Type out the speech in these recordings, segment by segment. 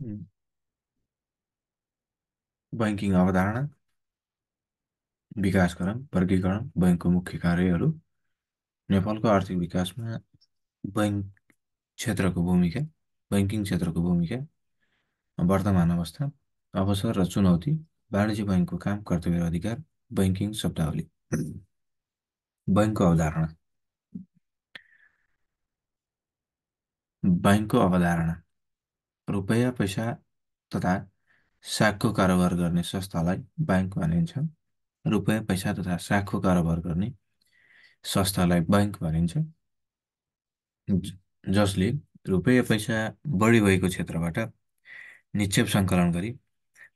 हुँ। बैंकिङ अवधारणा, विकासकरण, वर्गीकरण, बैंकको मुख्य कार्यहरू, नेपालको आर्थिक विकासमा बैंक क्षेत्रको भूमिका, बैंकिङ क्षेत्रको भूमिका, वर्तमान अवस्था, अवसर र चुनौती, वाणिज्य बैंकको काम, कर्तव्य र अधिकार, बैंकिङ शब्दावली। बैंकको अवधारणा। बैंकको अवधारणा रुपैयाँ पैसा तथा सागको कारोबार गर्ने संस्थालाई बैंक भनिन्छ। रुपैयाँ पैसा तथा सागको कारोबार गर्ने संस्थालाई बैंक भनिन्छ। जसले रुपैयाँ पैसा बढी भएको क्षेत्रबाट निक्षेप सङ्कलन गरी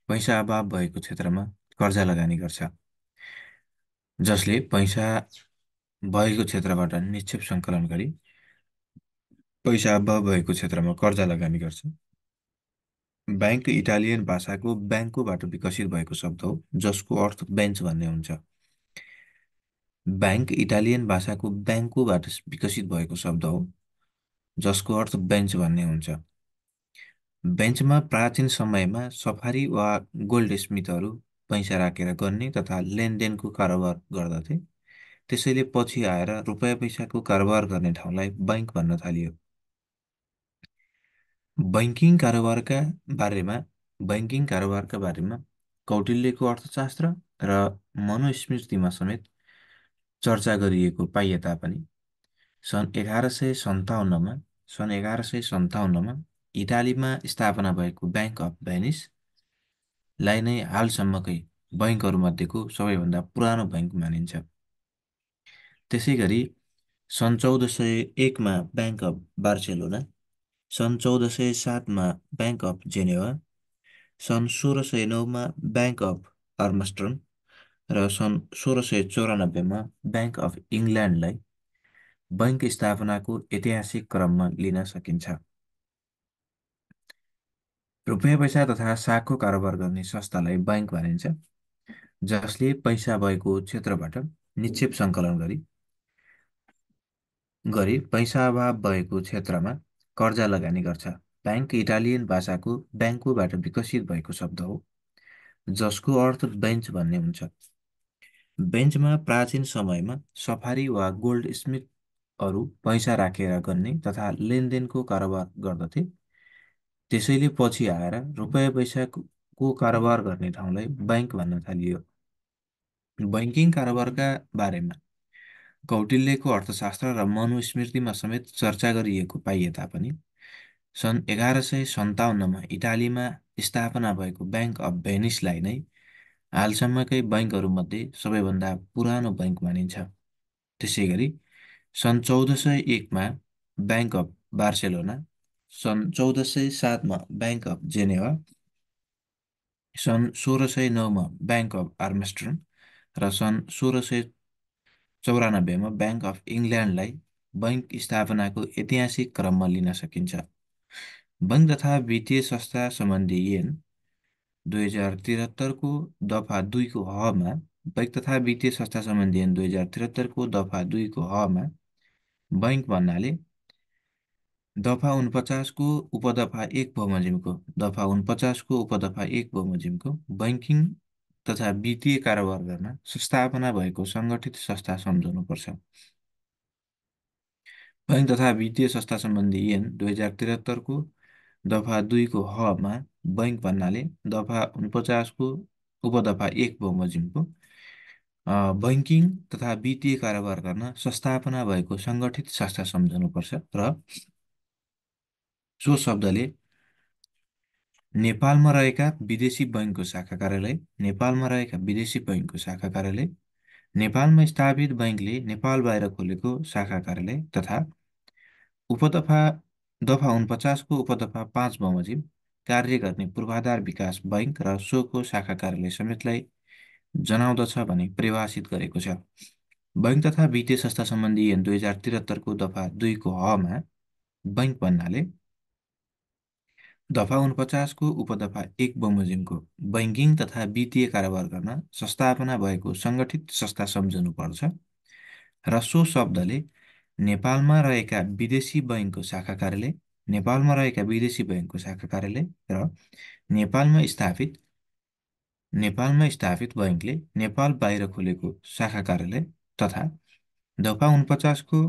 पैसा अभाव भएको क्षेत्रमा कर्जा लगानी गर्छ। जसले पैसा भएको क्षेत्रबाट निक्षेप सङ्कलन गरी पैसा अभाव भएको क्षेत्रमा कर्जा लगानी गर्छ। बैंक इटालियन भाषाको ब्याङ्कोबाट विकसित भएको शब्द हो, जसको अर्थ बेन्च भन्ने हुन्छ। बैंक इटालियन भाषाको ब्याङ्कोबाट विकसित भएको शब्द हो, जसको अर्थ बेन्च भन्ने हुन्छ। बेन्चमा प्राचीन समयमा सफारी वा गोल्ड स्मिथहरू पैसा राखेर गर्ने तथा लेनदेनको कारोबार गर्दथे। त्यसैले पछि आएर रुपैयाँ पैसाको कारोबार गर्ने ठाउँलाई बैंक भन्न थालियो। बैंकिङ कारोबारका बारेमा बैंकिङ कारोबारका बारेमा कौटिल्यको अर्थशास्त्र र मनुस्मृतिमा समेत चर्चा गरिएको पाइए तापनि सन् 1157मा इटालीमा स्थापना भएको ब्याङ्क अफ भेनिसलाई नै हालसम्मकै बैङ्कहरूमध्येको सबैभन्दा पुरानो बैङ्क मानिन्छ। त्यसै गरी सन् 1401मा ब्याङ्क अफ बार्सेलोना, सन् 1407मा ब्याङ्क अफ जेनेवा, सन् 1609मा ब्याङ्क अफ आर्मस्ट्रङ र सन् 1694मा ब्याङ्क अफ इङ्ल्यान्डलाई बैङ्क स्थापनाको ऐतिहासिक क्रममा लिन सकिन्छ। रुपैयाँ पैसा तथा सागको कारोबार गर्ने संस्थालाई बैङ्क भनिन्छ, जसले पैसा भएको क्षेत्रबाट निक्षेप सङ्कलन गरी पैसा अभाव भएको क्षेत्रमा कर्जा लगानी गर्छ। ब्याङ्क इटालियन भाषाको ब्याङ्कोबाट विकसित भएको शब्द हो, जसको अर्थ बेन्च भन्ने हुन्छ। बेन्चमा प्राचीन समयमा सफारी वा गोल्ड स्मिथहरू पैसा राखेर गर्ने तथा लेनदेनको कारोबार गर्दथे। त्यसैले पछि आएर रुपैयाँ पैसाको कारोबार गर्ने ठाउँलाई बैंक भन्न थालियो। बैंकिङ कारोबारका बारेमा कौटिल्यको अर्थशास्त्र र मनुस्मृतिमा समेत चर्चा गरिएको पाइए तापनि सन् 1157मा इटालीमा स्थापना भएको ब्याङ्क अफ भेनिसलाई नै हालसम्मकै बैङ्कहरूमध्ये सबैभन्दा पुरानो बैङ्क मानिन्छ। त्यसै गरी सन् 1401मा ब्याङ्क अफ बार्सेलोना, सन् 1407मा ब्याङ्क अफ जेनेवा, सन् 1609मा ब्याङ्क अफ आर्मस्ट्रङ र सन् 1694मा ब्याङ्क अफ इङ्ल्यान्डलाई बैङ्क स्थापनाको ऐतिहासिक क्रममा लिन सकिन्छ। बैङ्क तथा वित्तीय संस्था सम्बन्धी ऐन 2073को दफा 2को हमा बैङ्क तथा वित्तीय संस्था सम्बन्धी ऐन 2073को दफा 2को हमा बैङ्क भन्नाले दफा 49को उपदफा 1 बमोजिमको दफा 49को उपदफा 1 बमोजिमको बैंकिङ तथा वित्तीय कारोबार गर्न स्थापना भएको सङ्गठित संस्था सम्झाउनुपर्छ। बैङ्क तथा वित्तीय संस्था सम्बन्धी ऐन 2073को दफा 2को हमा बैङ्क भन्नाले दफा 49को उपदफा 1 बमोजिमको बैंकिङ तथा वित्तीय कारोबार गर्न स्थापना भएको सङ्गठित संस्था सम्झाउनुपर्छ र सो शब्दले नेपालमा रहेका विदेशी बैङ्कको शाखा कार्यालय, नेपालमा रहेका विदेशी बैङ्कको शाखा कार्यालय, नेपालमा स्थापित बैङ्कले नेपाल बाहिर खोलेको शाखा कार्यालय तथा उपदफा दफा 49को उपदफा 5 बमोजिम कार्य गर्ने पूर्वाधार विकास बैङ्क र सोको शाखा कार्यालय समेतलाई जनाउँदछ भनी परिभाषित गरेको छ। बैङ्क तथा वित्तीय संस्था सम्बन्धी ऐन 2073को दफा 2को हमा बैङ्क भन्नाले दफा 49को उपदफा 1 बमोजिमको बैंकिङ तथा वित्तीय कारोबार गर्न स्थापना भएको सङ्गठित संस्था सम्झनुपर्छ र सो शब्दले नेपालमा रहेका विदेशी बैङ्कको शाखा कार्यालय, नेपालमा रहेका विदेशी बैङ्कको शाखा कार्यालय र नेपालमा स्थापित नेपालमा स्थापित बैङ्कले नेपाल बाहिर खोलेको शाखा कार्यालय तथा दफा 49 को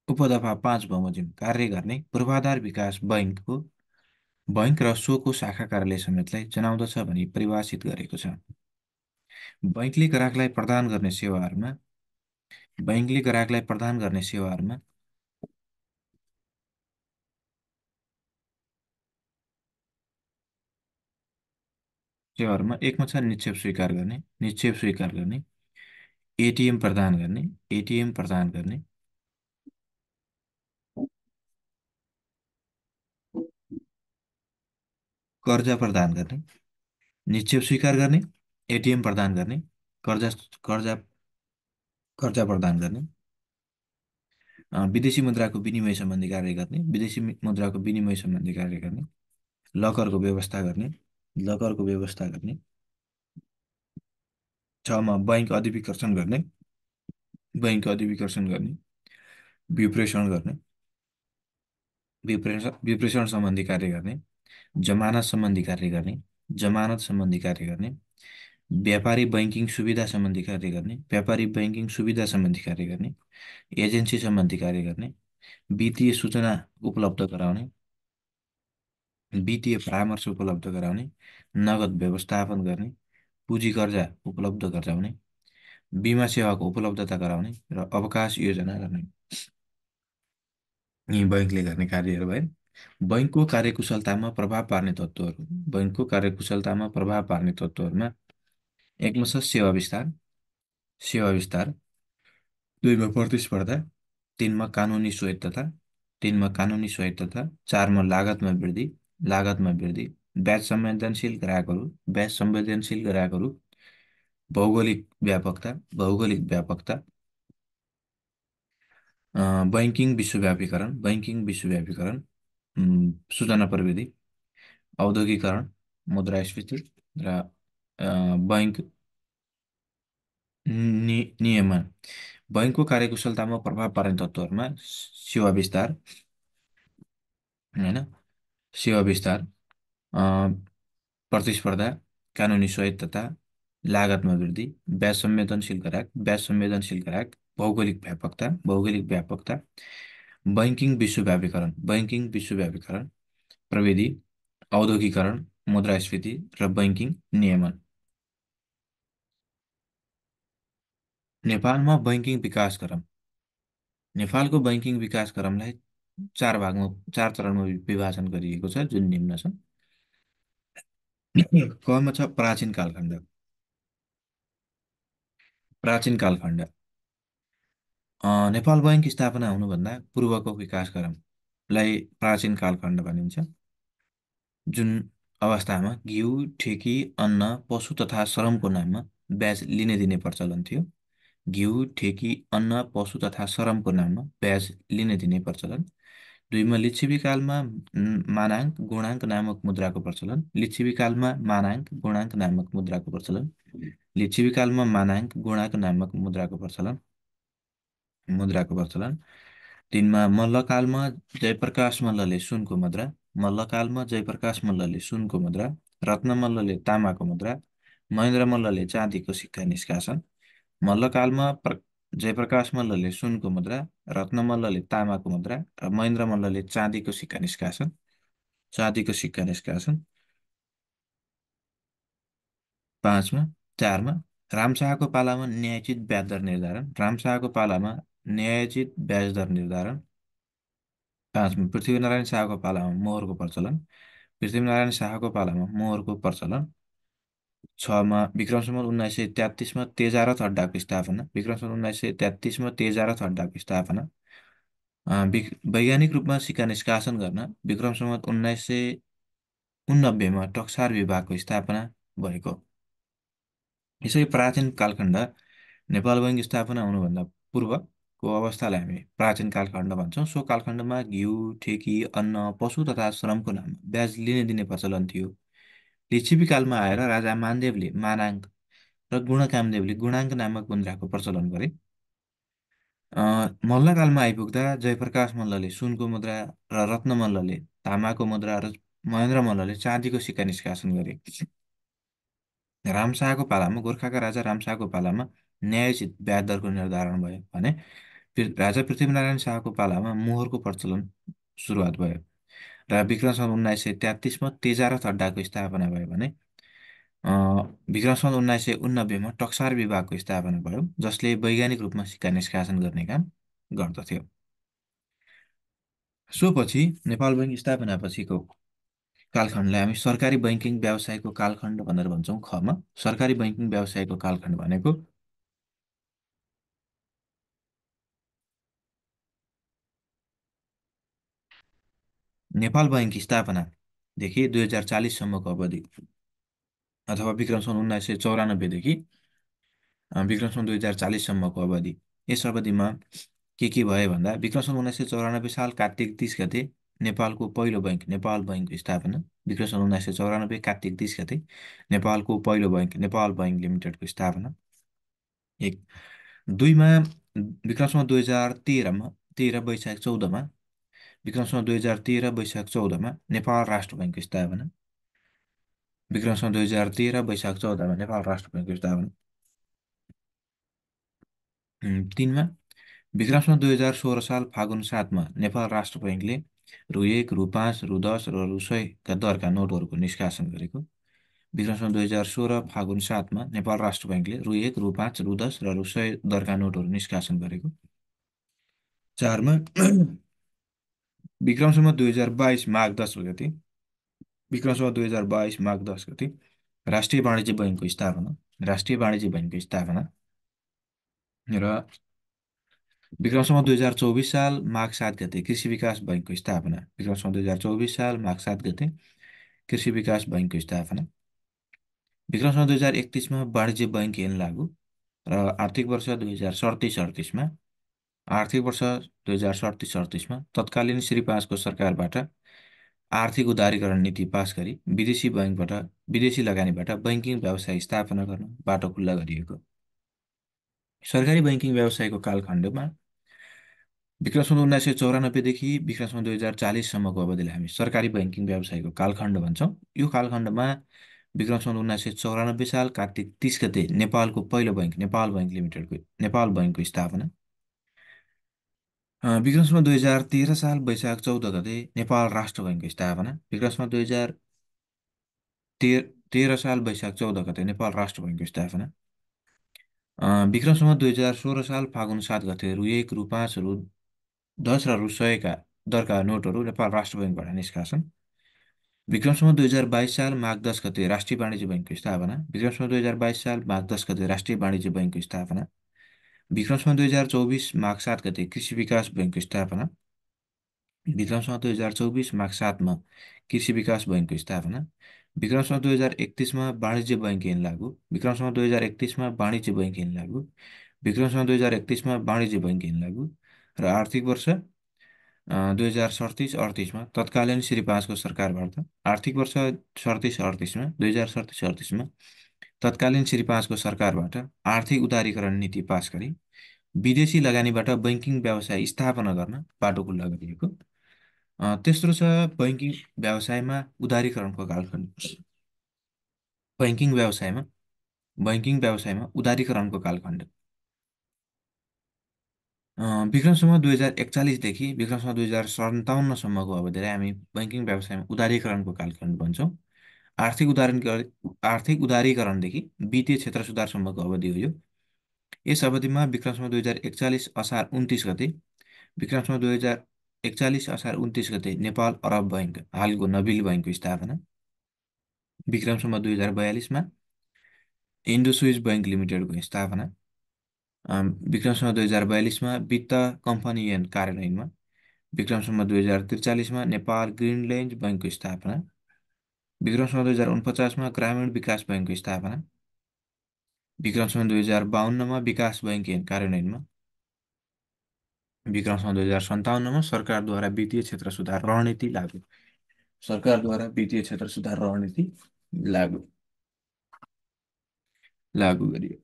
उपदफा 5 बमोजिम कार्य गर्ने पूर्वाधार विकास बैङ्क र सोको शाखा कार्यालय समेतलाई जनाउँदछ भनी परिभाषित गरेको छ। बैङ्कले ग्राहकलाई प्रदान गर्ने सेवाहरूमा बैङ्कले ग्राहकलाई प्रदान गर्ने सेवाहरूमा एकमा छ निक्षेप स्वीकार गर्ने एटिएम प्रदान गर्ने एटिएम प्रदान गर्ने कर्जा प्रदान गर्ने निक्षेप स्वीकार गर्ने एटिएम प्रदान गर्ने कर्जा कर्जा कर्जा प्रदान गर्ने विदेशी मुद्राको विनिमय सम्बन्धी कार्य गर्ने मुद्राको विनिमय सम्बन्धी कार्य गर्ने लकरको व्यवस्था गर्ने लकरको व्यवस्था गर्ने छमा बैङ्क अधिविकर्षण गर्ने विप्रेषण गर्ने विप्रेषण सम्बन्धी कार्य गर्ने जमानत सम्बन्धी कार्य गर्ने व्यापारी बैङ्किङ सुविधा सम्बन्धी कार्य गर्ने एजेन्सी सम्बन्धी कार्य गर्ने वित्तीय सूचना उपलब्ध गराउने वित्तीय परामर्श उपलब्ध गराउने नगद व्यवस्थापन गर्ने पुँजी कर्जा उपलब्ध गराउने बिमा सेवाको उपलब्धता गराउने र अवकाश योजना गर्ने यी बैङ्कले गर्ने कार्यहरू भए। बैङ्कको कार्यकुशलतामा प्रभाव पार्ने तत्त्वहरू बैङ्कको कार्यकुशलतामा प्रभाव पार्ने तत्त्वहरूमा एकमा छ सेवा विस्तार दुईमा प्रतिस्पर्धा तिनमा कानुनी स्वायत्तता चारमा लागतमा वृद्धि ब्याज संवेदनशील ग्राहकहरू भौगोलिक व्यापकता बैङ्किङ विश्वव्यापीकरण सूचना प्रविधि औद्योगिकरण मुद्रास्फीति र बैङ्क नियमन बैङ्कको कार्यकुशलतामा प्रभाव पार्ने तत्त्वहरूमा सेवा विस्तार होइन सेवा विस्तार अ, प्रतिस्पर्धा कानुनी स्वायत्तता लागतमा वृद्धि ब्याज संवेदनशील ग्राहक भौगोलिक व्यापकता बैङ्किङ विश्वव्यापीकरण प्रविधि औद्योगिकरण मुद्रास्फीति र बैङ्किङ नियमन नेपालमा बैङ्किङ विकासक्रम नेपालको बैङ्किङ विकासक्रमलाई चार चरणमा विभाजन गरिएको छ जुन निम्न छ। कमा छ प्राचीन कालखण्ड नेपाल बैङ्क स्थापना हुनुभन्दा पूर्वको विकासक्रमलाई प्राचीन कालखण्ड भनिन्छ। जुन अवस्थामा घिउ ठेकी अन्न पशु तथा श्रमको नाममा ब्याज लिने दिने प्रचलन थियो। घिउ ठेकी अन्न पशु तथा श्रमको नाममा ब्याज लिने दिने प्रचलन। दुईमा लिच्छविकालमा तिनमा मल्लकालमा जयप्रकाश मल्लले सुनको मुद्रा रत्न मल्लले तामाको मुद्रा महेन्द्र मल्लले चाँदीको सिक्का निष्कासन जयप्रकाश मल्लले सुनको मुद्रा रत्न मल्लले तामाको मुद्रा र महेन्द्र मल्लले चाँदीको सिक्का निष्कासन पाँचमा चारमा रामशाहको पालामा न्यायोचित ब्याज दर निर्धारण पाँचमा पृथ्वीनारायण शाहको पालामा मोहरको प्रचलन छमा विक्रम सम्वत 1933मा तेजारथ अड्डाको स्थापना वैज्ञानिक रूपमा सिक्का निष्कासन गर्न विक्रम सम्वत 1989मा टक्सार विभागको स्थापना भएको। यसै प्राचीन कालखण्ड नेपाल बैङ्क स्थापना हुनुभन्दा पूर्वको अवस्थालाई हामी प्राचीन कालखण्ड भन्छौँ। सो कालखण्डमा घिउ ठेकी अन्न पशु तथा श्रमको नाममा ब्याज लिने दिने प्रचलन थियो। लिच्छवी कालमा आएर राजा मानदेवले मानाङ्क र गुणकामदेवले गुणाङ्क नामक मुद्राको प्रचलन गरे। मल्लकालमा आइपुग्दा जयप्रकाश मल्लले सुनको मुद्रा र रत्न मल्लले तामाको मुद्रा र महेन्द्र मल्लले चाँदीको सिक्का निष्कासन गरे। रामशाहको पालामा गोर्खाका राजा रामशाहको पालामा न्यायोचित ब्याज दरको निर्धारण भयो भने राजा पृथ्वीनारायण शाहको पालामा मोहरको प्रचलन सुरुवात भयो र विक्रम सन् 1933मा तेजा र थड्डाको स्थापना भयो भने अ, विक्रम सन् 1989मा टक्सार विभागको स्थापना भयो जसले वैज्ञानिक रूपमा सिक्का निष्कासन गर्ने काम गर्दथ्यो। सो पछि नेपाल बैङ्क स्थापना पछिको कालखण्डलाई हामी सरकारी बैङ्किङ व्यवसायको कालखण्ड भनेर भन्छौँ खमा। सरकारी बैङ्किङ व्यवसायको कालखण्ड भनेको नेपाल बैङ्क स्थापनादेखि 2040सम्मको अवधि अथवा विक्रम सन् 1994देखि विक्रम सन् 2040सम्मको अवधि। यस अवधिमा के भयो भन्दा विक्रम सन् 1994 साल कार्तिक 30 गते नेपालको पहिलो बैङ्क नेपाल बैङ्कको स्थापना। विक्रम सन् 1994 कार्तिक 30 गते नेपालको पहिलो बैङ्क नेपाल बैङ्क लिमिटेडको स्थापना। एक दुईमा विक्रम सन् 2013 विक्रम सन् 2013 वैशाख 14मा नेपाल राष्ट्र बैङ्कको स्थापना। विक्रम सन् 2013 वैशाख 14मा नेपाल राष्ट्र बैङ्कको स्थापना। तिनमा विक्रम सन् 2016 साल फागुन 7मा नेपाल राष्ट्र बैङ्कले रु 1, रु 5, रु 10 र रु 100का दरका नोटहरूको निष्कासन गरेको। विक्रम सन् 2016 फागुन 7मा नेपाल राष्ट्र बैङ्कले रु 1, रु 5, रु 10 र रु 100 दरका नोटहरू निष्कासन गरेको। 4मा विक्रम सम्वत 2022 माघ 10 गते विक्रम सम्वत 2022 माघ 10 गते राष्ट्रिय वाणिज्य बैङ्कको स्थापना। राष्ट्रिय वाणिज्य बैङ्कको स्थापना र विक्रम सम्वत 2024 साल माघ 7 गते कृषि विकास बैङ्कको स्थापना। विक्रम सम्वत 2024 साल माघ 7 गते कृषि विकास बैङ्कको स्थापना। विक्रम सम्वत 2031मा वाणिज्य बैङ्क ऐन लागू र आर्थिक वर्ष 2037-38मा तत्कालीन श्री 5 को सरकारबाट आर्थिक उदारीकरण नीति पास गरी विदेशी लगानीबाट बैङ्किङ व्यवसाय स्थापना गर्न बाटो खुल्ला गरिएको। सरकारी बैङ्किङ व्यवसायको कालखण्डमा विक्रम सन् 1994देखि विक्रम सन् 2040सम्मको अवधिलाई हामी सरकारी बैङ्किङ व्यवसायको कालखण्ड भन्छौँ। यो कालखण्डमा विक्रम सन् 1994 साल कार्तिक 30 गते नेपालको पहिलो बैङ्क नेपाल बैङ्कको स्थापना। विक्रम सम्वत 2013 साल वैशाख 14 गते नेपाल राष्ट्र बैङ्कको स्थापना। विक्रम सम्वत 2013 साल वैशाख 14 गते नेपाल राष्ट्र बैङ्कको स्थापना। विक्रम सम्वत 2016 साल फागुन 7 गते रु 1, रु 5, रु 10 र रु 100का दरका नोटहरू नेपाल राष्ट्र बैङ्कबाट निष्कासन। विक्रम सम्वत 2022 साल माघ 10 गते राष्ट्रिय वाणिज्य बैङ्कको स्थापना। विक्रम सम्वत 2022 साल माघ 10 गते राष्ट्रिय वाणिज्य बैङ्कको स्थापना। विक्रम सम्वत 2024 माघ 7 गते कृषि विकास बैङ्कको स्थापना। विक्रम सम्वत 2024 माघ 7मा कृषि विकास बैङ्कको स्थापना। विक्रम सम्वत 2031मा वाणिज्य बैङ्क ऐन लागू। विक्रम सम्वत 2031मा वाणिज्य बैङ्क ऐन लागू। विक्रम सम्वत 2031मा वाणिज्य बैङ्क ऐन लागू र आर्थिक वर्ष 2037-38मा तत्कालीन श्री 5 को सरकारबाट आर्थिक वर्ष 2037-38मा तत्कालीन श्री 5 को सरकारबाट आर्थिक उदारीकरण नीति पास गरी विदेशी लगानीबाट बैङ्किङ व्यवसाय स्थापना गर्न बाटो खुल्ला गरिएको। तेस्रो छ बैङ्किङ व्यवसायमा उदारीकरणको कालखण्ड। बैङ्किङ व्यवसायमा उदारीकरणको कालखण्ड विक्रम सम्वत 2041देखि विक्रम सम्वत 2057सम्मको अवधिलाई हामी बैङ्किङ व्यवसायमा उदारीकरणको कालखण्ड भन्छौँ। आर्थिक उदारीकरणदेखि वित्तीय क्षेत्र सुधारसम्मको अवधि हो यो। यस अवधिमा विक्रम सम्वत 2041 असार 29 गते विक्रम सम्वत 2041 असार 29 गते नेपाल अरब बैङ्क हालको नबिल बैङ्कको स्थापना। विक्रम सम्वत 2042मा इन्डो स्विस बैङ्क लिमिटेडको स्थापना। विक्रम सम्वत 2042मा वित्त कम्पनी ऐन कार्यान्वयनमा। विक्रम सम्वत 2043मा नेपाल ग्रिनल्यान्ड बैङ्कको स्थापना। विक्रम सम्वत 2049मा ग्रामीण विकास बैङ्कको स्थापना। विक्रम सम्वत 2052मा विकास बैङ्क ऐन कार्यान्वयनमा। विक्रम सम्वत 2057मा सरकारद्वारा वित्तीय क्षेत्र सुधार रणनीति लागू लागू गरियो।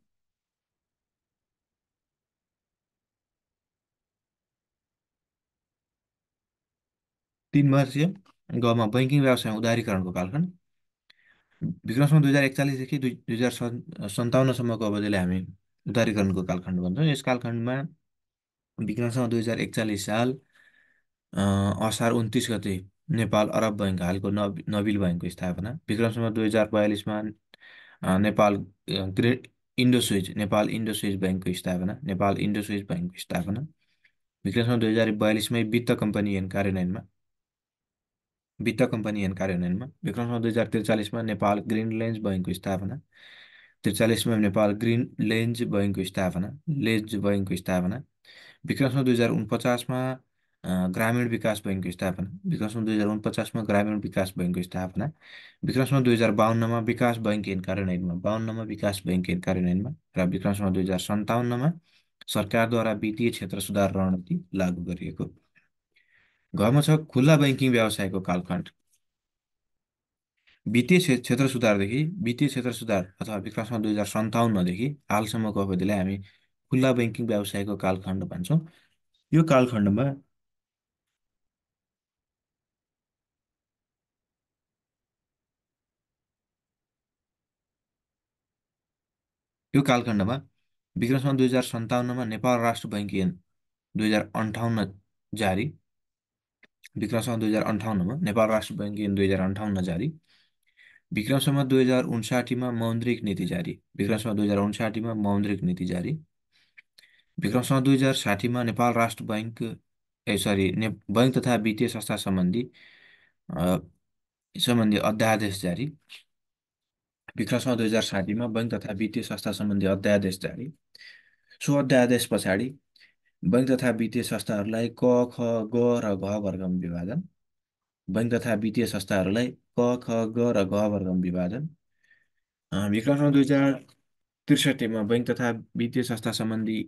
3 वर्षीय गमा बैङ्किङ व्यवसाय उदारीकरणको कालखण्ड विक्रमसँग 2041देखि 2057सम्मको अवधिलाई हामी उदारीकरणको कालखण्ड भन्छौँ। यस कालखण्डमा विक्रमसँग 2041 साल असार 29 गते नेपाल अरब बैङ्क हालको नबिल बैङ्कको स्थापना, विक्रमसँग 2042मा Nepal great Nepal Indo Swiss बैङ्कको स्थापना, नेपाल इन्डो स्विज बैङ्कको स्थापना, विक्रमसँग 2042मै वित्त कम्पनी ऐन कार्यान्वयनमा, विक्रमसँग 2043मा नेपाल ग्रिनल्यान्ड बैङ्कको स्थापना, 43मा नेपाल ग्रिनल्यान्ड बैङ्कको स्थापना, विक्रमसँग 2049मा ग्रामीण विकास बैङ्कको स्थापना, विक्रमसँग 2049मा ग्रामीण विकास बैङ्कको स्थापना, विक्रमसँग 2052मा विकास बैङ्क ऐन कार्यान्वयनमा, 52मा विकास बैङ्क ऐन कार्यान्वयनमा र विक्रमसँग 2057मा सरकारद्वारा वित्तीय क्षेत्र सुधार रणनीति लागू गरिएको। घमा छ खुल्ला बैङ्किङ व्यवसायको कालखण्ड। वित्तीय क्षेत्र सुधार अथवा विकासमा 2057देखि हालसम्मको अवधिलाई हामी खुल्ला बैङ्किङ व्यवसायको कालखण्ड भन्छौँ। यो कालखण्डमा यो कालखण्डमा विक्रमसँग 2057मा नेपाल राष्ट्र बैङ्क ऐन 2058 जारी, विक्रमसँग 2058मा नेपाल राष्ट्र बैङ्क ऐन 2058 जारी, विक्रमसँग 2059मा मौद्रिक नीति जारी, विक्रमसँग 2059मा मौद्रिक नीति जारी, विक्रमसँग 2060मा नेपाल राष्ट्र बैङ्क बैङ्क तथा वित्तीय संस्था सम्बन्धी अध्यादेश जारी, विक्रमसँग 2060मा बैङ्क तथा वित्तीय संस्था सम्बन्धी अध्यादेश जारी। सो अध्यादेश पछाडि बैङ्क तथा वित्तीय संस्थाहरूलाई क, ख, ग र घ वर्गमा विभाजन, बैङ्क तथा वित्तीय संस्थाहरूलाई क, ख, ग र घ वर्गमा विभाजन। विक्रमसँग 2063मा बैङ्क तथा वित्तीय संस्था सम्बन्धी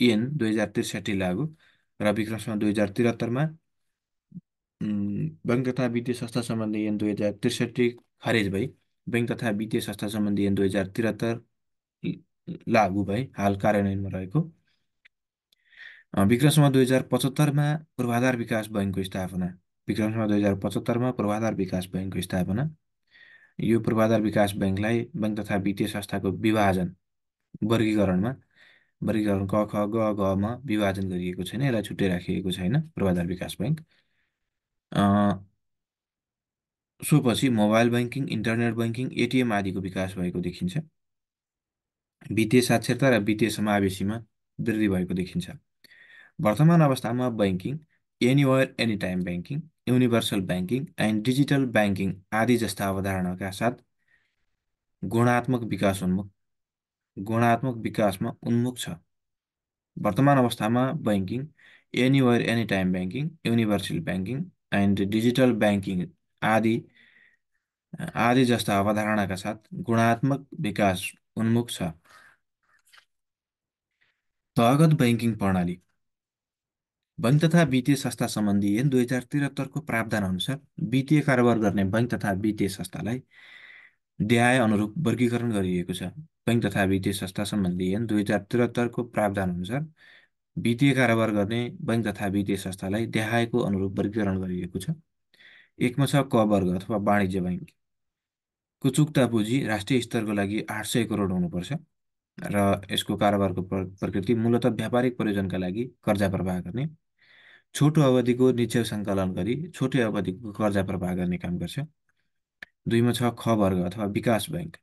ऐन 2063 लागू र विक्रमसँग 2073मा बैङ्क तथा वित्तीय संस्था सम्बन्धी ऐन 2063 खारेज भई बैङ्क तथा वित्तीय संस्था सम्बन्धी ऐन 2073 लागू भई हाल कार्यान्वयनमा रहेको। विक्रमसँग 2075मा पूर्वाधार विकास बैङ्कको स्थापना, विक्रमसँग 2075मा पूर्वाधार विकास बैङ्कको स्थापना। यो पूर्वाधार विकास बैङ्कलाई बैङ्क तथा वित्तीय संस्थाको वर्गीकरण क, ख, ग, घ मा विभाजन गरिएको छैन, यसलाई छुट्टै राखिएको छैन पूर्वाधार विकास बैङ्क। सोपछि mobile banking, internet banking, ATM आदिको विकास भएको देखिन्छ। वित्तीय साक्षरता र वित्तीय समावेशीमा वृद्धि भएको देखिन्छ। वर्तमान अवस्थामा banking, anywhere any time banking, universal banking and digital banking आदि जस्ता अवधारणाका साथ गुणात्मक विकासमा उन्मुख छ। वर्तमान अवस्थामा banking, anywhere any time banking, universal banking and digital banking आदि जस्ता अवधारणाका साथ गुणात्मक विकास उन्मुख छ। तहगत बैङ्किङ प्रणाली बैङ्क तथा वित्तीय संस्था सम्बन्धी ऐन 2073को प्रावधान अनुसार वित्तीय कारोबार गर्ने बैङ्क तथा वित्तीय संस्थालाई देहाय अनुरूप वर्गीकरण गरिएको छ। बैङ्क तथा वित्तीय संस्था सम्बन्धी ऐन 2073को प्रावधान अनुसार वित्तीय कारोबार गर्ने बैङ्क तथा वित्तीय संस्थालाई देहायको अनुरूप वर्गीकरण गरिएको छ। एकमा छ क वर्ग अथवा वाणिज्य बैङ्कको चुक्ता पुँजी राष्ट्रिय स्तरको लागि 800 करोड हुनुपर्छ र यसको कारोबारको प्रकृति मूलतः व्यापारिक प्रयोजनका लागि कर्जा प्रवाह गर्ने, छोटो अवधिको निक्षेप सङ्कलन गरी छोटो अवधिको कर्जा प्रवाह गर्ने काम गर्छ। 2मा छ ख वर्ग अथवा विकास बैङ्क,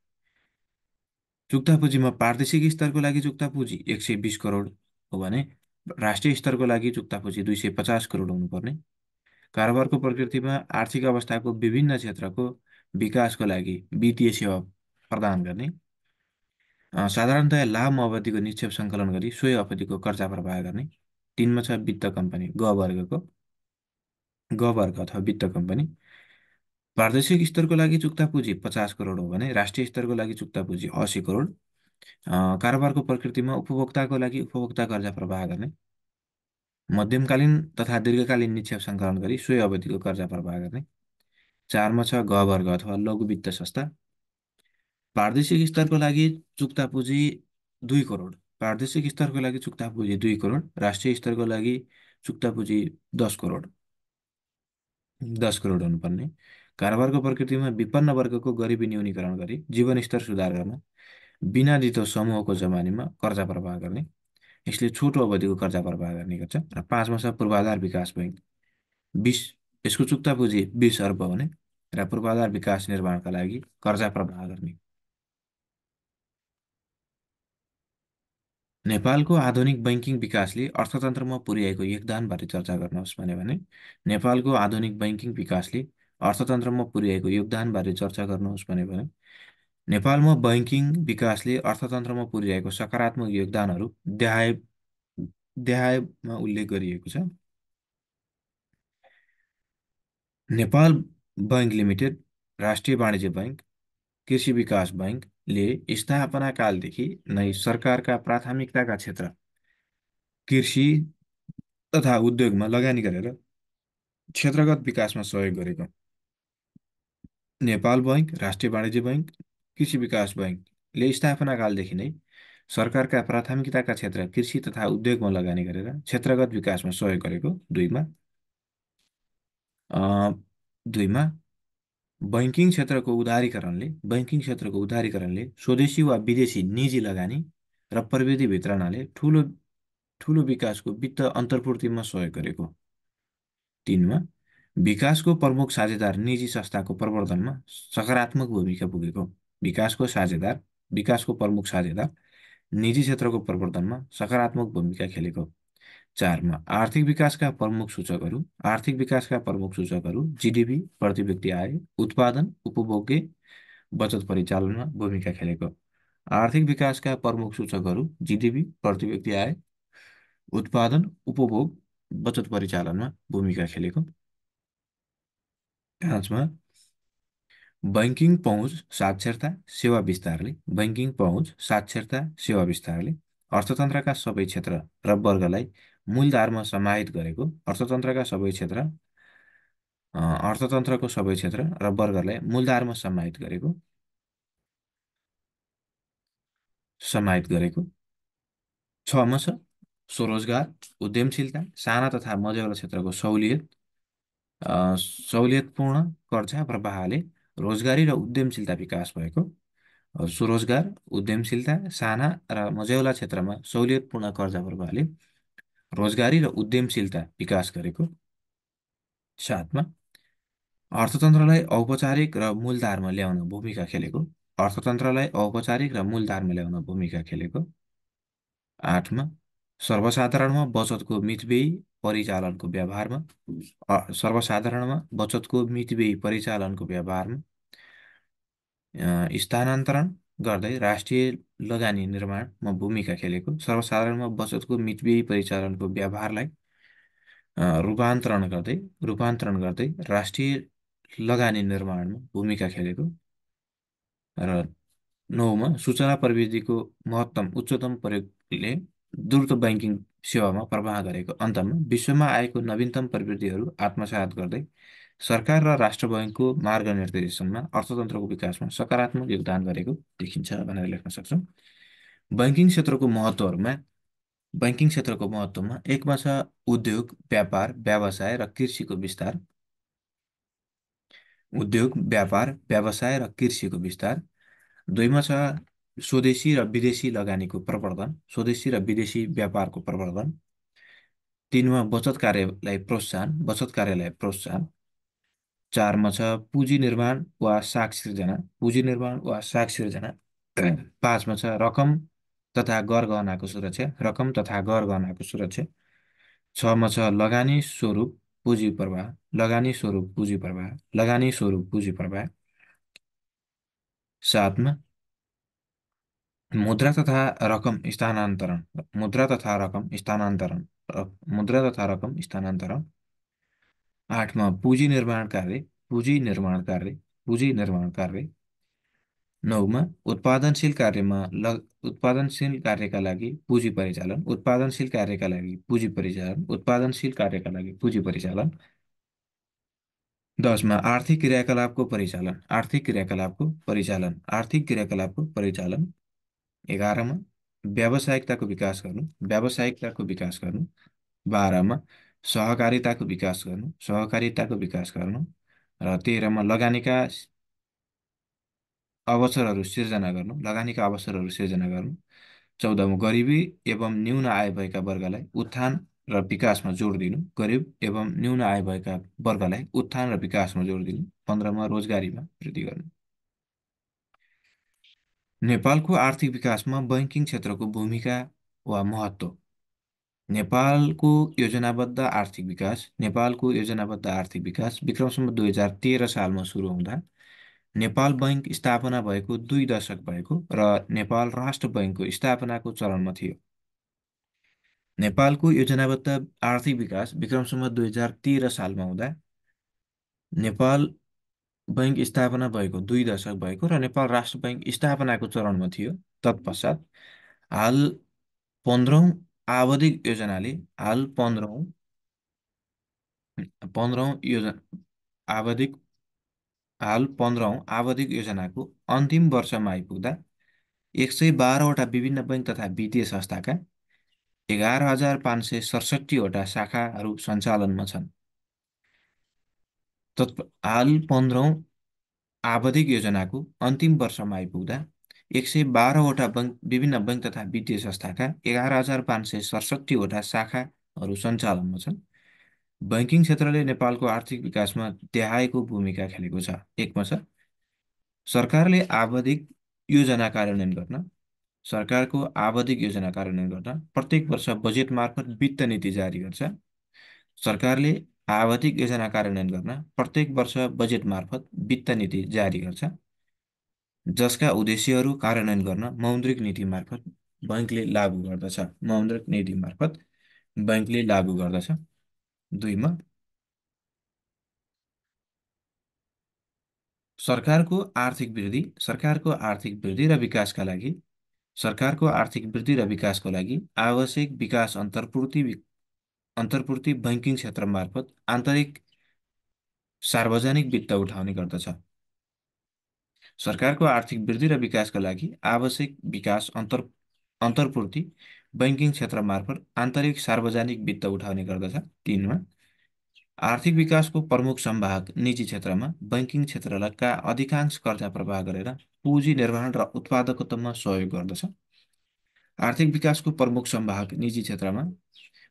चुक्ता पुँजीमा प्रादेशिक स्तरको लागि चुक्ता पुँजी 120 करोड हो भने राष्ट्रिय स्तरको लागि चुक्ता पुँजी 250 करोड हुनुपर्ने। कारोबारको प्रकृतिमा आर्थिक अवस्थाको विभिन्न क्षेत्रको विकासको लागि वित्तीय सेवा प्रदान गर्ने, साधारणतया लामो अवधिको निक्षेप सङ्कलन गरी सोही अवधिको कर्जा प्रवाह गर्ने। 3मा छ वित्त कम्पनी ग वर्ग अथवा वित्त कम्पनी, प्रादेशिक स्तरको लागि चुक्ता पुँजी 50 करोड हो भने राष्ट्रिय स्तरको लागि चुक्ता पुँजी 80 करोड। कारोबारको प्रकृतिमा उपभोक्ताको लागि उपभोक्ता कर्जा प्रवाह गर्ने, मध्यमकालीन तथा दीर्घकालीन निक्षेप सङ्कलन गरी सोही अवधिको कर्जा प्रवाह गर्ने। 4मा छ घ वर्ग अथवा लघु वित्त संस्था, प्रादेशिक स्तरको लागि चुक्ता पुँजी 2 करोड, प्रादेशिक स्तरको लागि चुक्ता पुँजी 2 करोड, राष्ट्रिय स्तरको लागि चुक्ता पुँजी 10 करोड, 10 करोड हुनुपर्ने। कारोबारको प्रकृतिमा विपन्न वर्गको गरिबी न्यूनीकरण गरी जीवनस्तर सुधार गर्न बिना धितो समूहको जमानीमा कर्जा प्रवाह गर्ने, यसले छोटो अवधिको कर्जा प्रवाह गर्ने गर्छ। र पाँचमा छ पूर्वाधार विकास बैङ्क। 20 यसको चुक्ता पुँजी 20 अर्ब हुने र पूर्वाधार विकास निर्माणका लागि कर्जा प्रवाह गर्ने। नेपालको आधुनिक बैङ्किङ विकासले अर्थतन्त्रमा पुर्याएको योगदानबारे चर्चा गर्नुहोस् भने नेपालको आधुनिक बैङ्किङ विकासले अर्थतन्त्रमा पुर्याएको योगदानबारे चर्चा गर्नुहोस् भने नेपालमा बैङ्किङ विकासले अर्थतन्त्रमा पुर्याएको सकारात्मक योगदानहरू देहायमा उल्लेख गरिएको छ। नेपाल बैङ्क लिमिटेड, राष्ट्रिय वाणिज्य बैङ्क, कृषि विकास बैङ्कले स्थापना कालदेखि नै सरकारका प्राथमिकताका क्षेत्र कृषि तथा उद्योगमा लगानी गरेर क्षेत्रगत विकासमा सहयोग गरेको। नेपाल बैङ्क, राष्ट्रिय वाणिज्य बैङ्क, कृषि विकास बैङ्कले स्थापना कालदेखि नै सरकारका प्राथमिकताका क्षेत्र कृषि तथा उद्योगमा लगानी गरेर क्षेत्रगत विकासमा सहयोग गरेको। अ, दुईमा बैङ्किङ क्षेत्रको उदारीकरणले स्वदेशी वा विदेशी निजी लगानी र प्रविधि वितरणाले ठुलो ठुलो विकासको वित्त अन्तर्पूर्तिमा सहयोग गरेको। 3मा विकासको प्रमुख साझेदार निजी संस्थाको प्रवर्धनमा सकारात्मक भूमिका पुगेको। विकासको प्रमुख साझेदार निजी क्षेत्रको प्रवर्धनमा सकारात्मक भूमिका खेलेको। 4मा आर्थिक विकासका प्रमुख सूचकहरू जीडीपी, प्रति व्यक्ति आय, उत्पादन, उपभोग्य बचत परिचालनमा भूमिका खेलेको। आर्थिक विकासका प्रमुख सूचकहरू जीडीपी, प्रति व्यक्ति आय, उत्पादन, उपभोग, बचत परिचालनमा भूमिका खेलेको। 5मा सेवा विस्तारले अर्थतन्त्रका सबै क्षेत्र र वर्गलाई मूलधारमा समाहित गरेको। अर्थतन्त्रको सबै क्षेत्र र वर्गलाई मूलधारमा समाहित गरेको। 6मा छ स्वरोजगार, उद्यमशीलता, साना तथा मझौला क्षेत्रको सहुलियतपूर्ण कर्जा प्रवाहले रोजगारी र उद्यमशीलता विकास भएको। स्वरोजगार, उद्यमशीलता, साना र मझौला क्षेत्रमा सहुलियतपूर्ण कर्जा प्रवाहले रोजगारी र उद्यमशीलता विकास गरेको। 7मा अर्थतन्त्रलाई औपचारिक र मूलधारमा ल्याउन भूमिका खेलेको। 8मा सर्वसाधारणमा बचतको मितव्ययी परिचालनको व्यवहारमा स्थानान्तरण गर्दै राष्ट्रिय लगानी निर्माणमा भूमिका खेलेको। सर्वसाधारणमा बचतको मितव्ययी परिचालनको व्यवहारलाई रूपान्तरण गर्दै राष्ट्रिय लगानी निर्माणमा भूमिका खेलेको। र 9मा सूचना प्रविधिको उच्चतम प्रयोगले द्रुत ब्याङ्किङ सेवामा प्रवाह गरेको। अन्तमा विश्वमा आएको नवीनतम प्रविधिहरू आत्मसात गर्दै सरकार र राष्ट्र बैङ्कको मार्गनिर्देशनमा अर्थतन्त्रको विकासमा सकारात्मक योगदान गरेको देखिन्छ भनेर लेख्न सक्छौँ। बैङ्किङ क्षेत्रको महत्त्वमा एकमा छ उद्योग, व्यापार, व्यवसाय र कृषिको विस्तार। दुईमा छ स्वदेशी र विदेशी लगानीको प्रवर्धन, स्वदेशी र विदेशी व्यापारको प्रवर्धन। 3मा बचत कार्यलाई प्रोत्साहन। 4मा छ पुँजी निर्माण वा साख सिर्जना। 5मा छ रकम तथा गरगहनाको सुरक्षा। 6मा छ लगानी स्वरूप पुँजी प्रवाह। 7मा मुद्रा तथा रकम स्थानान्तरण। 8मा पुँजी निर्माण कार्य। 9मा उत्पादनशील कार्यका लागि पुँजी परिचालन। 10मा आर्थिक क्रियाकलापको परिचालन। 11मा व्यावसायिकताको विकास गर्नु। 12मा सहकारिताको विकास गर्नु र 13मा लगानीका अवसरहरू सिर्जना गर्नु। 14मा गरिबी एवं न्यून आय भएका वर्गलाई उत्थान र विकासमा जोड दिनु। गरिब एवं न्यून आय भएका वर्गलाई उत्थान र विकासमा जोड दिनु। 15मा रोजगारीमा वृद्धि गर्नु। नेपालको आर्थिक विकासमा बैङ्किङ क्षेत्रको भूमिका वा महत्त्व। नेपालको योजनाबद्ध आर्थिक विकास विक्रमसम्म 2013 सालमा सुरु हुँदा नेपाल बैङ्क स्थापना भएको 2 दशक भएको र नेपाल राष्ट्र बैङ्कको स्थापनाको चरणमा थियो। नेपालको योजनाबद्ध आर्थिक विकास विक्रमसम्म 2013 सालमा हुँदा नेपाल बैङ्क स्थापना भएको 2 दशक भएको र नेपाल राष्ट्र बैङ्क स्थापनाको चरणमा थियो। तत्पश्चात हाल 15औं आवधिक योजनाले हाल 15औं योजना आवधिक हाल 15औं आवधिक योजनाको अन्तिम वर्षमा आइपुग्दा 112वटा विभिन्न बैङ्क तथा वित्तीय संस्थाका 11,567वटा शाखाहरू सञ्चालनमा छन्। हाल 15औं आवधिक योजनाको अन्तिम वर्षमा आइपुग्दा 112वटा विभिन्न बैङ्क तथा वित्तीय संस्थाका 11,567वटा शाखाहरू सञ्चालनमा छन्। बैङ्किङ क्षेत्रले नेपालको आर्थिक विकासमा देखाएको भूमिका खेलेको छ। एकमा छ सरकारले आवधिक योजना कार्यान्वयन गर्न सरकारको आवधिक योजना कार्यान्वयन गर्न प्रत्येक वर्ष बजेट मार्फत वित्त नीति जारी गर्छ। सरकारले आवधिक योजना कार्यान्वयन गर्न प्रत्येक वर्ष बजेट मार्फत वित्त नीति जारी गर्छ, जसका उद्देश्यहरू कार्यान्वयन गर्न मौद्रिक नीति मार्फत बैङ्कले लागू गर्दछ। मौद्रिक नीति मार्फत बैङ्कले लागू गर्दछ। 2मा सरकारको आर्थिक वृद्धि र विकासका लागि आवश्यक विकास अन्तर्पूर्ति बैङ्किङ क्षेत्र मार्फत आन्तरिक सार्वजनिक वित्त उठाउने गर्दछ। सरकारको आर्थिक वृद्धि र विकासका लागि आवश्यक विकास अन्तर्पूर्ति बैङ्किङ क्षेत्र मार्फत आन्तरिक सार्वजनिक वित्त उठाउने गर्दछ। 3मा आर्थिक विकासको प्रमुख संवाहक निजी क्षेत्रमा बैङ्किङ क्षेत्रका अधिकांश कर्जा प्रवाह गरेर पुँजी निर्माण र उत्पादकतामा सहयोग गर्दछ। आर्थिक विकासको प्रमुख संवाहक निजी क्षेत्रमा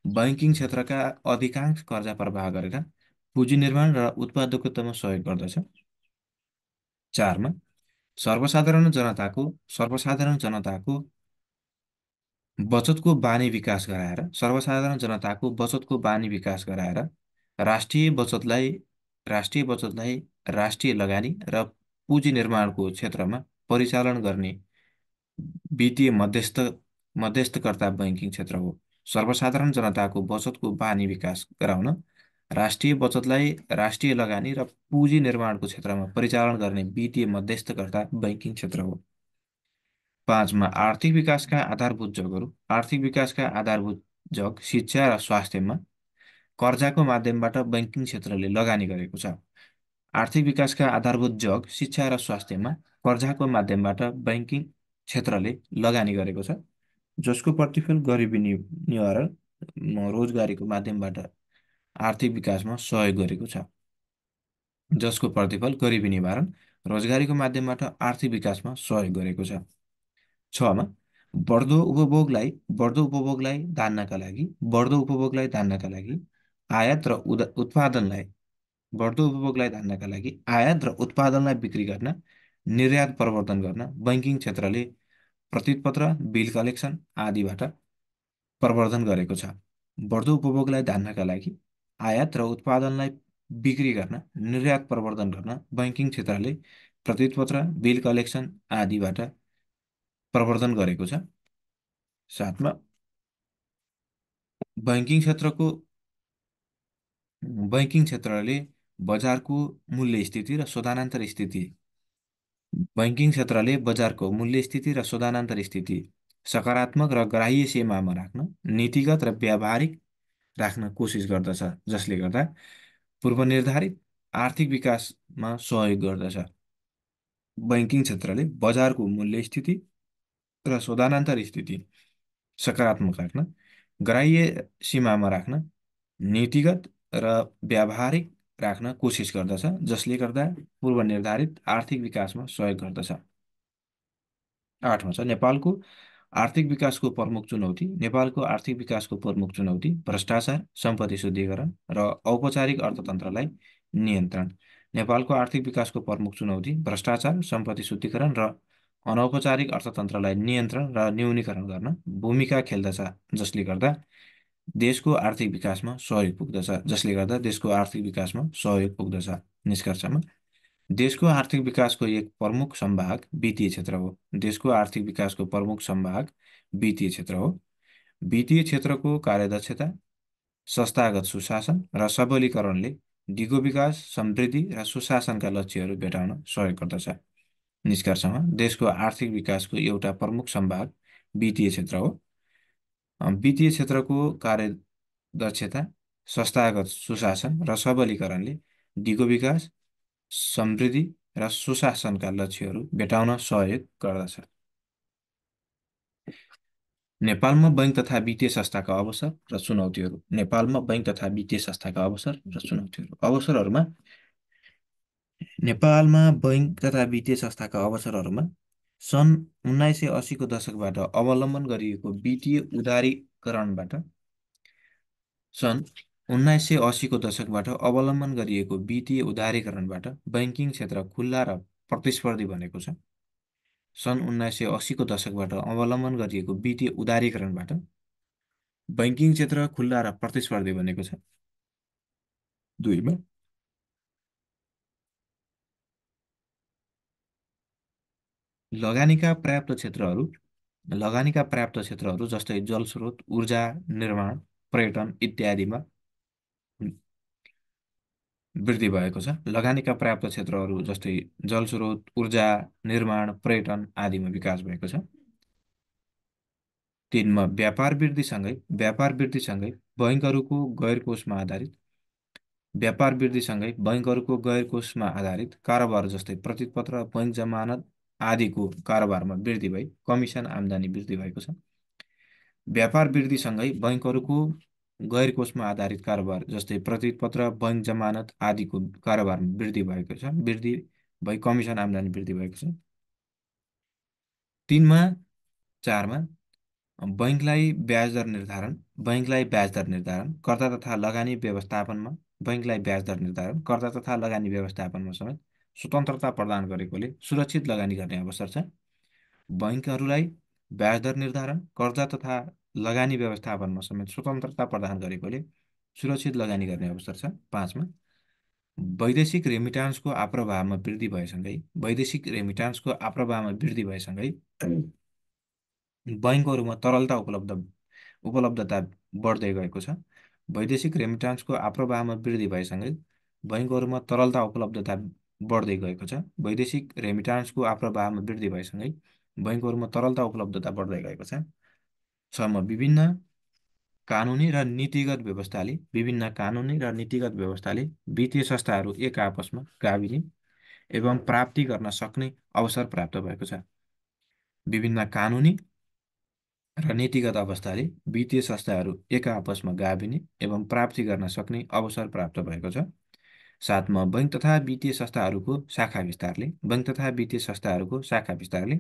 बैङ्किङ क्षेत्रका अधिकांश कर्जा प्रवाह गरेर पुँजी निर्माण र उत्पादकतामा सहयोग गर्दछ। 4मा सर्वसाधारण जनताको बचतको बानी विकास गराएर राष्ट्रिय लगानी र पुँजी निर्माणको क्षेत्रमा परिचालन गर्ने वित्तीय मध्यस्थकर्ता बैङ्किङ क्षेत्र हो। सर्वसाधारण जनताको बचतको बानी विकास गराउन राष्ट्रिय लगानी र पुँजी निर्माणको क्षेत्रमा परिचालन गर्ने वित्तीय मध्यस्थकर्ता बैङ्किङ क्षेत्र हो। 5मा आर्थिक विकासका आधारभूत जग शिक्षा र स्वास्थ्यमा कर्जाको माध्यमबाट बैङ्किङ क्षेत्रले लगानी गरेको छ। आर्थिक विकासका आधारभूत जग शिक्षा र स्वास्थ्यमा कर्जाको माध्यमबाट बैङ्किङ क्षेत्रले लगानी गरेको छ, जसको प्रतिफल गरिबी निवारण रोजगारीको माध्यमबाट आर्थिक विकासमा सहयोग गरेको छ। जसको प्रतिफल गरिबी निवारण रोजगारीको माध्यमबाट आर्थिक विकासमा सहयोग गरेको छ। 6मा बढ्दो उपभोगलाई धान्नका लागि आयात र उत्पादनलाई बिक्री गर्न निर्यात प्रवर्धन गर्न बैङ्किङ क्षेत्रले प्रतिपत्र बिल कलेक्सन आदिबाट प्रवर्धन गरेको छ। बढ्दो उपभोगलाई धान्नका लागि आयात र उत्पादनलाई बिक्री गर्न निर्यात प्रवर्धन गर्न बैङ्किङ क्षेत्रले प्रतिपत्र बिल कलेक्सन आदिबाट प्रवर्धन गरेको छ। 7मा बैङ्किङ क्षेत्रले बजारको मूल्य स्थिति र शोधानान्तर स्थिति सकारात्मक र ग्राह्य सीमामा राख्न नीतिगत र व्यावहारिक राख्न कोसिस गर्दछ, जसले गर्दा पूर्वनिर्धारित आर्थिक विकासमा सहयोग गर्दछ। बैङ्किङ क्षेत्रले बजारको मूल्य स्थिति र शोधानान्तर स्थिति सकारात्मक राख्न, ग्राह्य सीमामा राख्न नीतिगत र व्यावहारिक राख्न कोसिस गर्दछ, जसले गर्दा पूर्वनिर्धारित आर्थिक विकासमा सहयोग गर्दछ। 8मा छ नेपालको आर्थिक विकासको प्रमुख चुनौती। नेपालको आर्थिक विकासको प्रमुख चुनौती भ्रष्टाचार, सम्पत्ति शुद्धिकरण र औपचारिक अर्थतन्त्रलाई नियन्त्रण। नेपालको आर्थिक विकासको प्रमुख चुनौती भ्रष्टाचार, सम्पत्ति शुद्धिकरण र अनौपचारिक अर्थतन्त्रलाई नियन्त्रण र न्यूनीकरण गर्न भूमिका खेल्दछ, जसले गर्दा देशको आर्थिक विकासमा सहयोग पुग्दछ, जसले गर्दा देशको आर्थिक विकासमा सहयोग पुग्दछ। निष्कर्षमा देशको आर्थिक विकासको एक प्रमुख संवाहक वित्तीय क्षेत्र हो। देशको आर्थिक विकासको प्रमुख संवाहक वित्तीय क्षेत्र हो। वित्तीय क्षेत्रको कार्यदक्षता, संस्थागत सुशासन र सबलीकरणले दिगो विकास, समृद्धि र सुशासनका लक्ष्यहरू भेटाउन सहयोग गर्दछ। निष्कर्षमा देशको आर्थिक विकासको एउटा प्रमुख संवाहक वित्तीय क्षेत्र हो। वित्तीय क्षेत्रको कार्यदक्षता, संस्थागत सुशासन र सबलीकरणले दिगो विकास, समृद्धि र सुशासनका लक्ष्यहरू भेटाउन सहयोग गर्दछ। नेपालमा बैंक तथा वित्तीय संस्थाका अवसर र चुनौतीहरू। नेपालमा बैंक तथा वित्तीय संस्थाका अवसर र चुनौतीहरू। अवसरहरूमा नेपालमा बैंक तथा वित्तीय संस्थाका अवसरहरूमा सन् 1980को दशकबाट अवलम्बन गरिएको वित्तीय उदारीकरणबाट सन् 1980को दशकबाट अवलम्बन गरिएको वित्तीय उदारीकरणबाट बैंकिङ क्षेत्र खुल्ला र प्रतिस्पर्धी बनेको छ। सन् 1980को दशकबाट अवलम्बन गरिएको वित्तीय उदारीकरणबाट बैंकिङ क्षेत्र खुल्ला र प्रतिस्पर्धी बनेको छ। 2मा लगानीका पर्याप्त क्षेत्रहरू लगानीका पर्याप्त क्षेत्रहरू जस्तै जलस्रोत, ऊर्जा निर्माण, पर्यटन इत्यादिमा वृद्धि भएको छ। लगानीका पर्याप्त क्षेत्रहरू जस्तै जलस्रोत, ऊर्जा निर्माण, पर्यटन आदिमा विकास भएको छ। 3मा व्यापार वृद्धिसँगै बैङ्कहरूको गैर कोषमा आधारित कारोबार जस्तै प्रतिपत्र, बैङ्क जमानत आदिको कारोबारमा वृद्धि भई कमिसन आम्दानी वृद्धि भएको छ। व्यापार वृद्धिसँगै बैङ्कहरूको गैर कोषमा आधारित कारोबार जस्तै प्रतिपत्र, बैङ्क जमानत आदिको कारोबारमा वृद्धि भएको छ, वृद्धि भई कमिसन आम्दानी वृद्धि भएको छ। 3मा 4मा बैङ्कलाई ब्याज दर निर्धारण, कर्ता तथा लगानी व्यवस्थापनमा समेत स्वतन्त्रता प्रदान गरेकोले सुरक्षित लगानी गर्ने अवसर छ। बैङ्कहरूलाई ब्याज दर निर्धारण, कर्जा तथा लगानी व्यवस्थापनमा समेत स्वतन्त्रता प्रदान गरेकोले सुरक्षित लगानी गर्ने अवसर छ। 5मा वैदेशिक रेमिटान्सको आप्रवाहमा वृद्धि भएसँगै बैङ्कहरूमा उपलब्धता बढ्दै गएको छ। वैदेशिक रेमिटान्सको आप्रवाहमा वृद्धि भएसँगै बैङ्कहरूमा तरलता उपलब्धता बढ्दै गएको छ। वैदेशिक रेमिटान्सको आप्रवाहमा वृद्धि भएसँगै बैङ्कहरूमा तरलता उपलब्धता बढ्दै गएको छ। 6मा विभिन्न कानुनी र नीतिगत व्यवस्थाले वित्तीय संस्थाहरू एक आपसमा गाभिने एवं प्राप्ति गर्न सक्ने अवसर प्राप्त भएको छ। विभिन्न कानुनी र नीतिगत अवस्थाले वित्तीय संस्थाहरू एक आपसमा गाभिने एवं प्राप्ति गर्न सक्ने अवसर प्राप्त भएको छ। 7मा बैङ्क तथा वित्तीय संस्थाहरूको शाखा विस्तारले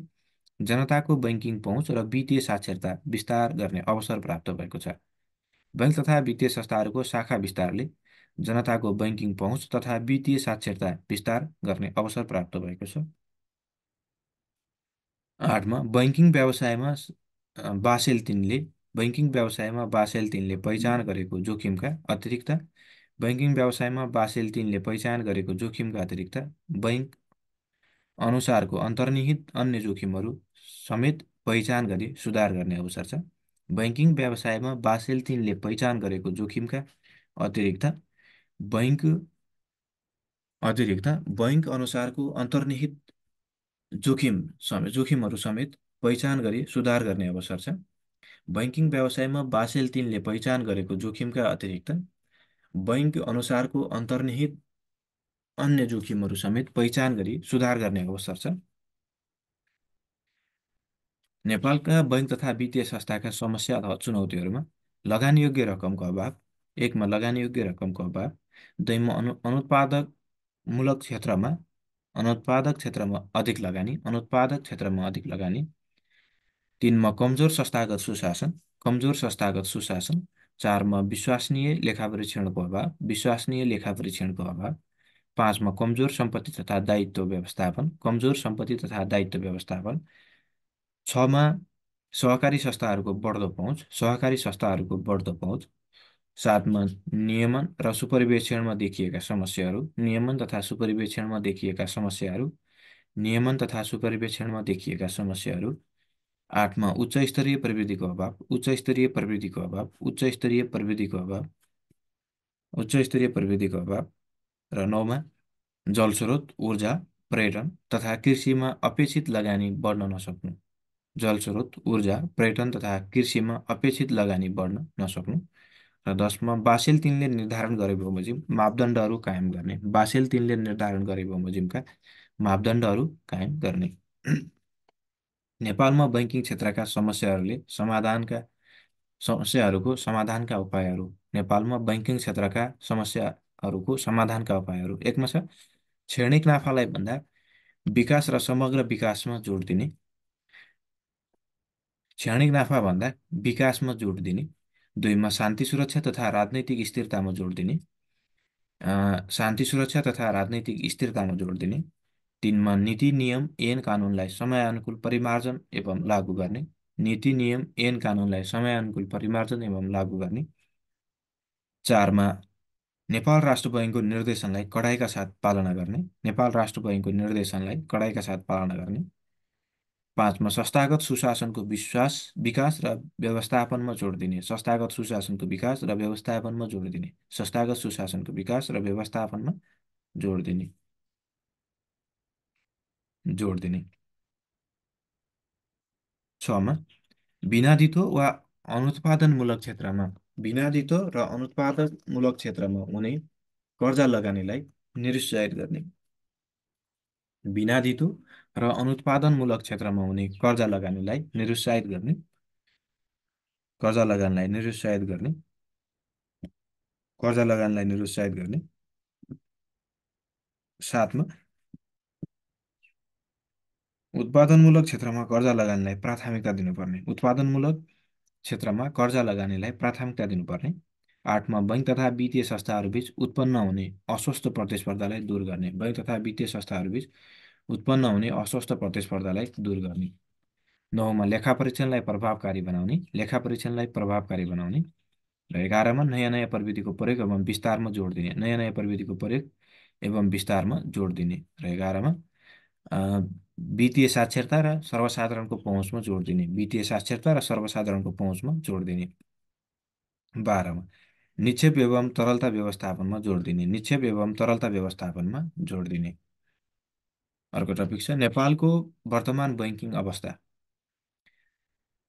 जनताको बैङ्किङ पहुँच र वित्तीय साक्षरता विस्तार गर्ने अवसर प्राप्त भएको छ। बैङ्क तथा वित्तीय संस्थाहरूको शाखा विस्तारले जनताको बैङ्किङ पहुँच तथा वित्तीय साक्षरता विस्तार गर्ने अवसर प्राप्त भएको छ। 8मा बैङ्किङ व्यवसायमा बासेल 3ले पहिचान गरेको जोखिमका अतिरिक्त बैङ्क अनुसारको अन्तर्निहित अन्य जोखिमहरू समेत पहिचान गरी सुधार गर्ने अवसर छ। बैङ्किङ व्यवसायमा बासेल 3ले पहिचान गरेको जोखिमका अतिरिक्त बैङ्क अनुसारको अन्तर्निहित जोखिमहरू समेत पहिचान गरी सुधार गर्ने अवसर छ। बैङ्किङ व्यवसायमा बासेल 3ले पहिचान गरेको जोखिमका अतिरिक्त बैङ्क अनुसारको अन्तर्निहित अन्य जोखिमहरू समेत पहिचान गरी सुधार गर्ने अवसर छ। नेपालका बैङ्क तथा वित्तीय संस्थाका समस्या अथवा चुनौतीहरूमा लगानीयोग्य रकमको अभाव, एकमा लगानीयोग्य रकमको अभाव, दुईमा अनुत्पादक मूलक क्षेत्रमा अनुत्पादक क्षेत्रमा अधिक लगानी, अनुत्पादक क्षेत्रमा अधिक लगानी, तिनमा कमजोर संस्थागत सुशासन, कमजोर संस्थागत सुशासन, चारमा विश्वसनीय लेखापरीक्षणको अभाव, विश्वसनीय लेखापरीक्षणको अभाव, पाँचमा कमजोर सम्पत्ति तथा दायित्व व्यवस्थापन, कमजोर सम्पत्ति तथा दायित्व व्यवस्थापन, छमा सहकारी संस्थाहरूको बढ्दो पहुँच, सहकारी संस्थाहरूको बढ्दो पहुँच, साथमा नियमन र सुपरिवेक्षणमा देखिएका समस्याहरू, नियमन तथा सुपरिवेक्षणमा देखिएका समस्याहरू, नियमन तथा सुपरिवेक्षणमा देखिएका समस्याहरू, आठमा उच्च स्तरीय प्रविधिको अभाव, उच्च स्तरीय प्रविधिको अभाव, उच्च स्तरीय प्रविधिको अभाव, उच्च स्तरीय प्रविधिको अभाव, र नौमा जलस्रोत, ऊर्जा, पर्यटन तथा कृषिमा अपेक्षित लगानी बढ्न नसक्नु, जलस्रोत, ऊर्जा, पर्यटन तथा कृषिमा अपेक्षित लगानी बढ्न नसक्नु, र दसमा बासेल 3ले निर्धारण गरे बमोजिम मापदण्डहरू कायम गर्ने, बासेल 3ले निर्धारण गरे बमोजिमका मापदण्डहरू कायम गर्ने। नेपालमा बैङ्किङ क्षेत्रका समस्याहरूको समाधानका उपायहरू, नेपालमा बैङ्किङ क्षेत्रका समस्याहरूको समाधानका उपायहरू, एकमा छ क्षणिक नाफालाई भन्दा विकास र समग्र विकासमा जोड दिने, क्षणिक नाफा भन्दा विकासमा जोड दिने, दुईमा शान्ति सुरक्षा तथा राजनैतिक स्थिरतामा जोड दिने, शान्ति सुरक्षा तथा राजनैतिक स्थिरतामा जोड दिने, तिनमा नीति नियम ऐन कानुनलाई समयानुकूल परिमार्जन एवं लागू गर्ने, नीति नियम ऐन कानुनलाई समयानुकूल परिमार्जन एवं लागू गर्ने, चारमा नेपाल राष्ट्र बैङ्कको निर्देशनलाई कडाइका साथ पालना गर्ने, नेपाल राष्ट्र बैङ्कको निर्देशनलाई कडाइका साथ पालना गर्ने, पाँचमा संस्थागत सुशासनको विकास र व्यवस्थापनमा जोड दिने, संस्थागत सुशासनको विकास र व्यवस्थापनमा जोड दिने, संस्थागत सुशासनको विकास र व्यवस्थापनमा जोड दिने, जोड दिने। छमा विनादितो वा अनुत्पादनमूलक क्षेत्रमा विनादितो र अनुत्पादनमूलक क्षेत्रमा हुने कर्जा लगानीलाई निरुत्साहित गर्ने, विनादितो र अनुत्पादनमूलक क्षेत्रमा हुने कर्जा लगानीलाई निरुत्साहित गर्ने, कर्जा लगानीलाई निरुत्साहित गर्ने, कर्जा लगानीलाई निरुत्साहित गर्ने, साथमा उत्पादनमूलक क्षेत्रमा कर्जा लगानीलाई प्राथमिकता दिनुपर्ने, उत्पादनमूलक क्षेत्रमा कर्जा लगानीलाई प्राथमिकता दिनुपर्ने, आठमा बैङ्क तथा वित्तीय संस्थाहरूबीच उत्पन्न हुने अस्वस्थ प्रतिस्पर्धालाई दूर गर्ने, बैङ्क तथा वित्तीय संस्थाहरूबीच उत्पन्न हुने अस्वस्थ प्रतिस्पर्धालाई दूर गर्ने, नौमा लेखा परीक्षणलाई प्रभावकारी बनाउने, लेखा परीक्षणलाई प्रभावकारी बनाउने, र एघारमा नयाँ नयाँ प्रविधिको प्रयोग एवं विस्तारमा जोड दिने, नयाँ नयाँ प्रविधिको प्रयोग एवं विस्तारमा जोड दिने, र एघारमा वित्तीय साक्षरता र सर्वसाधारणको पहुँचमा जोड दिने, वित्तीय साक्षरता र सर्वसाधारणको पहुँचमा जोड दिने, 12मा निक्षेप एवं तरलता व्यवस्थापनमा जोड दिने, निक्षेप एवं तरलता व्यवस्थापनमा जोड दिने। अर्को टपिक छ नेपालको वर्तमान बैङ्किङ अवस्था,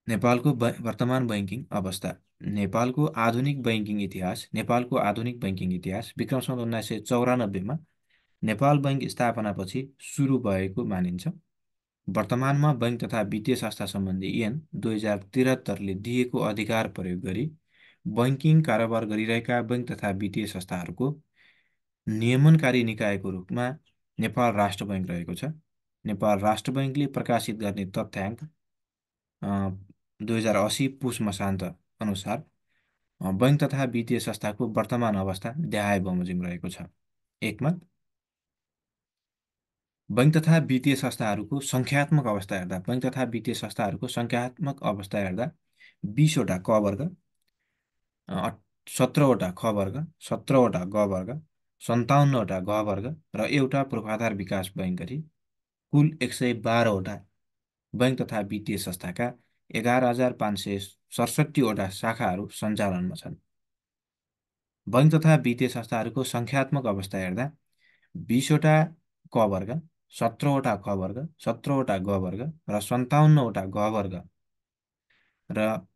नेपालको वर्तमान बैङ्किङ अवस्था, नेपालको आधुनिक बैङ्किङ इतिहास, नेपालको आधुनिक बैङ्किङ इतिहास विक्रम सम्वत 1994मा नेपाल बैङ्क स्थापनापछि सुरु भएको मानिन्छ। वर्तमानमा बैङ्क तथा वित्तीय संस्था सम्बन्धी ऐन 2073ले दिएको अधिकार प्रयोग गरी बैङ्किङ कारोबार गरिरहेका बैङ्क तथा वित्तीय संस्थाहरूको नियमनकारी निकायको रूपमा नेपाल राष्ट्र बैङ्क रहेको छ। नेपाल राष्ट्र बैङ्कले प्रकाशित गर्ने तथ्याङ्क 2080 पुस मसान्त अनुसार बैङ्क तथा वित्तीय संस्थाको वर्तमान अवस्था देखाए बमोजिम रहेको छ। एकमा बैङ्क तथा वित्तीय संस्थाहरूको सङ्ख्यात्मक अवस्था हेर्दा, बैङ्क तथा वित्तीय संस्थाहरूको सङ्ख्यात्मक अवस्था हेर्दा 20वटा क वर्ग, 17वटा ख वर्ग, 17वटा ग वर्ग, 57वटा घ वर्ग र एउटा पूर्वाधार विकास बैङ्क गरी कुल 112वटा बैङ्क तथा वित्तीय संस्थाका 11,567वटा शाखाहरू सञ्चालनमा छन्। बैङ्क तथा वित्तीय संस्थाहरूको सङ्ख्यात्मक अवस्था हेर्दा 20वटा क वर्ग, 17वटा ख वर्ग, 17वटा ग वर्ग र 57वटा घ वर्ग र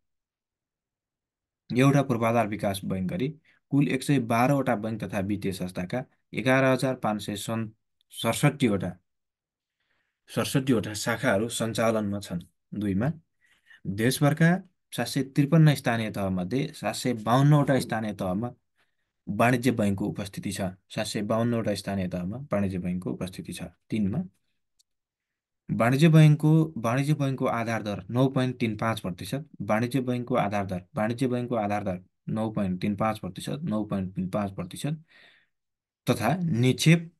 एउटा पूर्वाधार विकास बैङ्क गरी कुल 112वटा बैङ्क तथा वित्तीय संस्थाका 11,567वटा शाखाहरू सञ्चालनमा छन्। दुईमा देशभरका 753 स्थानीय तहमध्ये 752वटा स्थानीय तहमा वाणिज्य बैङ्कको उपस्थिति छ। 752वटा स्थानीय तहमा वाणिज्य बैङ्कको उपस्थिति छ। 3मा वाणिज्य बैङ्कको आधार दर 9.35%। वाणिज्य बैङ्कको आधार दर 9.35%, 9.35%। तथा निक्षेप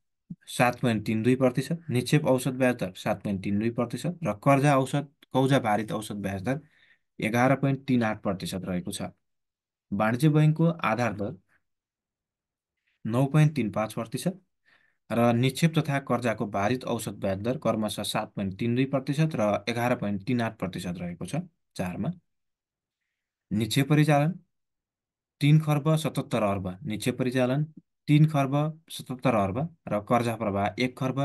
7.32%, निक्षेप औसत ब्याज दर 7.32% र कौजा भारित औसत ब्याज दर 11.38% रहेको छ। वाणिज्य बैङ्कको आधार दर 9.35% र निक्षेप तथा कर्जाको भारित औसत ब्याज दर क्रमशः 7.32% र 11.38% रहेको छ। 4मा निक्षेप परिचालन 3 खर्ब 77 अर्ब, निक्षेप परिचालन 3 खर्ब 77 अर्ब र कर्जा प्रवाह 1 खर्ब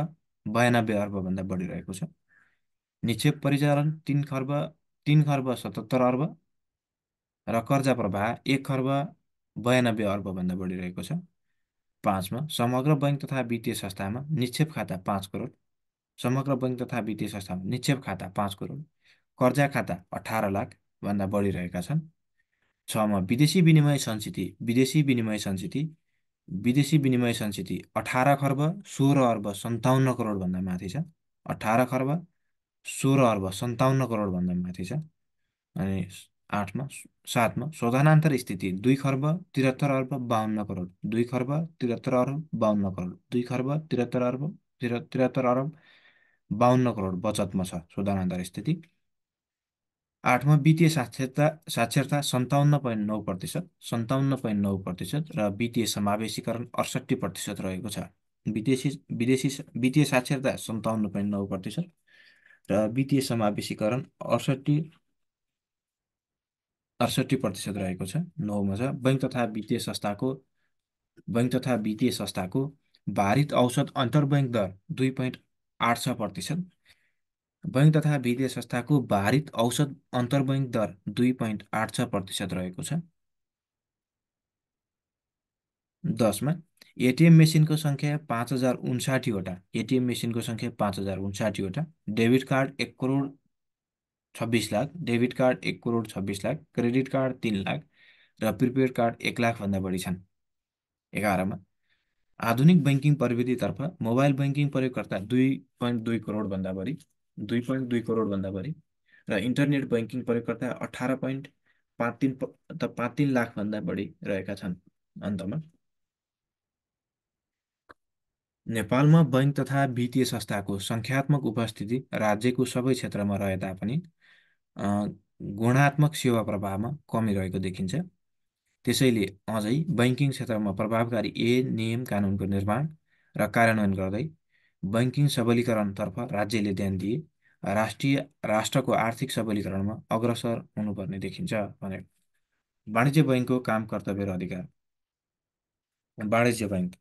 92 अर्ब भन्दा बढी रहेको छ। निक्षेप परिचालन 3 खर्ब 77 अर्ब र कर्जा प्रवाह 1 खर्ब 92 अर्ब भन्दा बढी रहेको छ। 5मा समग्र बैङ्क तथा वित्तीय संस्थामा निक्षेप खाता 5 करोड, समग्र बैङ्क तथा वित्तीय संस्थामा निक्षेप खाता 5 करोड, कर्जा खाता 18 लाख भन्दा बढी रहेका छन्। 6मा विदेशी विनिमय सञ्चिति 18 खर्ब 16 अर्ब 57 करोड भन्दा माथि छ। 18 खर्ब 16 अर्ब 57 करोड भन्दा माथि छ। अनि 8मा 7मा शोधनान्तर स्थिति 2 खर्ब 73 अर्ब 52 करोड, 2 खर्ब 73 अर्ब 52 करोड, 2 खर्ब 73 अर्ब 52 करोड बचतमा छ शोधनान्तर स्थिति। 8मा वित्तीय साक्षरता 57.9%, 57.9% र वित्तीय समावेशीकरण 68% रहेको छ। वित्तीय साक्षरता 57.9% र वित्तीय समावेशीकरण 68% रहेको छ। 9मा छ बैङ्क तथा वित्तीय संस्थाको भारित औसत अन्तर्बैङ्क दर 2.86%। बैङ्क तथा वित्तीय संस्थाको भारित औसत अन्तर्बैङ्क दर 2.86% रहेको छ। 10मा एटिएम मेसिनको सङ्ख्या 5059वटा, एटिएम मेसिनको सङ्ख्या 5059वटा, debit card 1 crore 26 lakh, debit card 1 crore 26 lakh, credit card 3 lakh र प्रिपेड कार्ड 1 लाख भन्दा बढी छन्। 11मा आधुनिक बैङ्किङ प्रविधितर्फ मोबाइल बैङ्किङ प्रयोगकर्ता 2.2 करोड भन्दा बढी, 2.2 करोड भन्दा बढी र इन्टरनेट बैङ्किङ प्रयोगकर्ता 18.53 लाख भन्दा बढी रहेका छन्। अन्तमा नेपालमा बैङ्क तथा वित्तीय संस्थाको सङ्ख्यात्मक उपस्थिति राज्यको सबै क्षेत्रमा रहे तापनि गुणात्मक सेवा प्रवाहमा कमी रहेको देखिन्छ। त्यसैले अझै बैङ्किङ क्षेत्रमा प्रभावकारी नियम कानुनको निर्माण र कार्यान्वयन गर्दै बैङ्किङ सबलीकरणतर्फ राज्यले ध्यान दिए राष्ट्रको आर्थिक सबलीकरणमा अग्रसर हुनुपर्ने देखिन्छ भने। वाणिज्य बैङ्कको काम कर्तव्य र अधिकार। वाणिज्य बैङ्क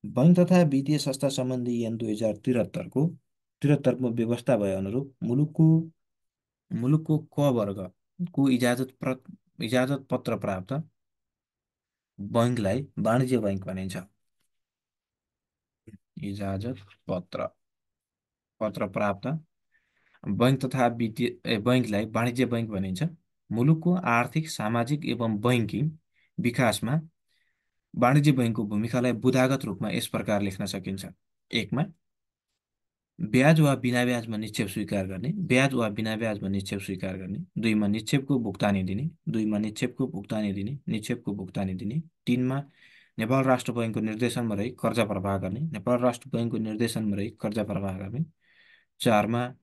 बैङ्क तथा वित्तीय संस्था सम्बन्धी ऐन 2073को व्यवस्था भए अनुरूप मुलुकको क वर्गको इजाजत पत्र प्राप्त बैङ्कलाई वाणिज्य बैङ्क भनिन्छ। इजाजत पत्र प्राप्त बैङ्क तथा बैङ्कलाई वाणिज्य बैङ्क भनिन्छ। मुलुकको आर्थिक सामाजिक एवं बैङ्किङ विकासमा वाणिज्य बैङ्कको भूमिकालाई बुदागत रूपमा यस प्रकार लेख्न सकिन्छ। 1मा ब्याज वा बिना ब्याजमा निक्षेप स्वीकार गर्ने, ब्याज वा बिना ब्याजमा निक्षेप स्वीकार गर्ने। 2मा निक्षेपको भुक्तानी दिने, 2मा निक्षेपको भुक्तानी दिने, निक्षेपको भुक्तानी दिने। 3मा नेपाल राष्ट्र बैङ्कको निर्देशनमा रही कर्जा प्रवाह गर्ने, नेपाल राष्ट्र बैङ्कको निर्देशनमा रही कर्जा प्रवाह गर्ने। 4मा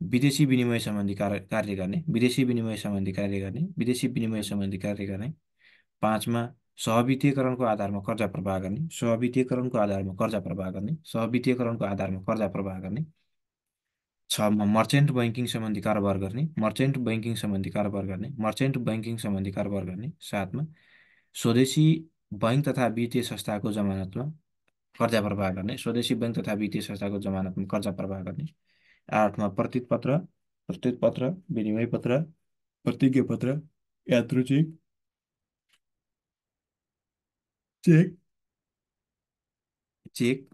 विदेशी विनिमय सम्बन्धी कार्य गर्ने, विदेशी विनिमय सम्बन्धी कार्य गर्ने, विदेशी विनिमय सम्बन्धी कार्य गर्ने। 5मा सहवित्तीयकरणको आधारमा कर्जा प्रवाह गर्ने, सहवित्तीयकरणको आधारमा कर्जा प्रवाह गर्ने, सहवित्तीयकरणको आधारमा कर्जा प्रवाह गर्ने। 6मा मर्चेन्ट बैङ्किङ सम्बन्धी कारोबार गर्ने, मर्चेन्ट बैङ्किङ सम्बन्धी कारोबार गर्ने, मर्चेन्ट बैङ्किङ सम्बन्धी कारोबार गर्ने। 7मा स्वदेशी बैङ्क तथा वित्तीय संस्थाको जमानतमा कर्जा प्रवाह गर्ने, स्वदेशी बैङ्क तथा वित्तीय संस्थाको जमानतमा कर्जा प्रवाह गर्ने। 8मा प्रस्तुत पत्र, विनिमय पत्र, प्रतिज्ञा पत्र, यात्रु चेक, चेक,